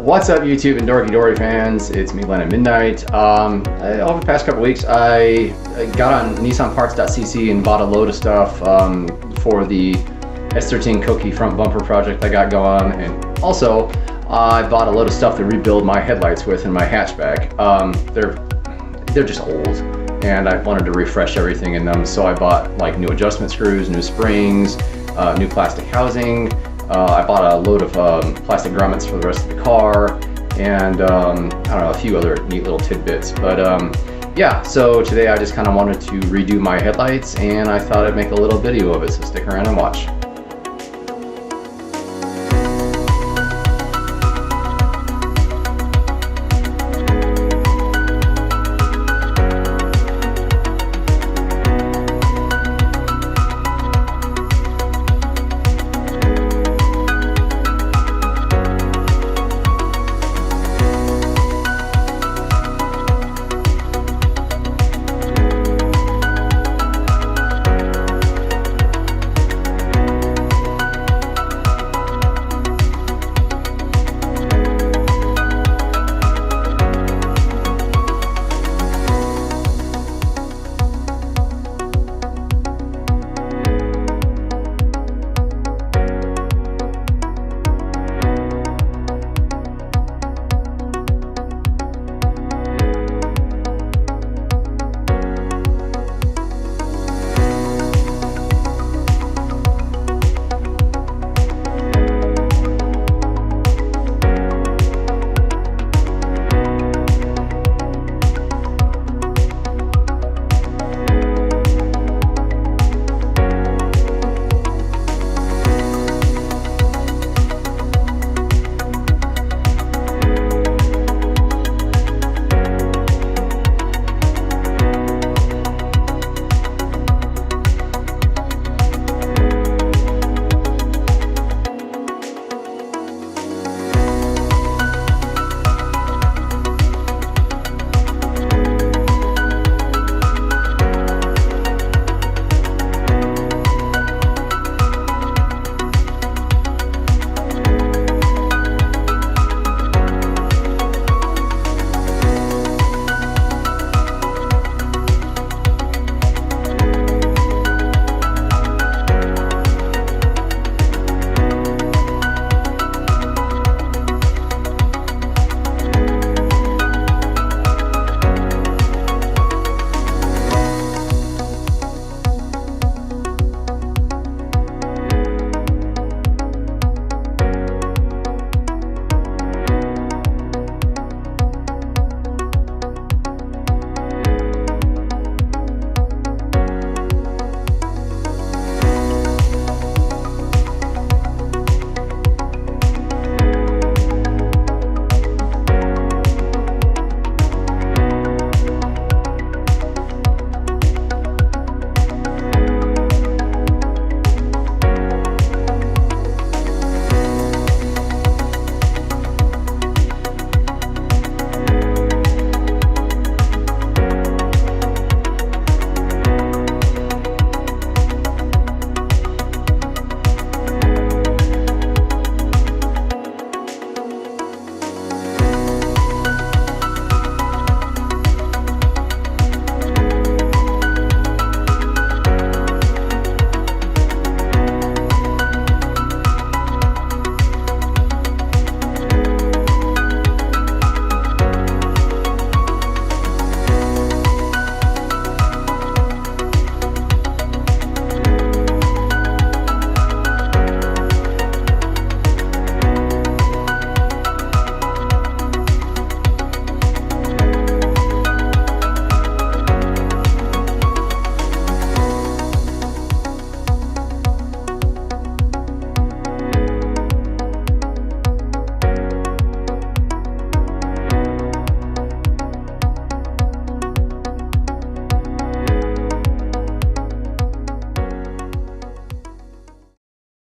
What's up, YouTube and DorkiDori fans? It's me, Len at Midnight. Over the past couple weeks, I got on Nissaparts.cc and bought a load of stuff for the S13 Koki front bumper project I got going, and also I bought a load of stuff to rebuild my headlights with in my hatchback. They're just old, and I wanted to refresh everything in them, so I bought like new adjustment screws, new springs, new plastic housing. I bought a load of plastic grommets for the rest of the car, and I don't know, a few other neat little tidbits. But yeah, so today I just kind of wanted to redo my headlights, and I thought I'd make a little video of it, so stick around and watch.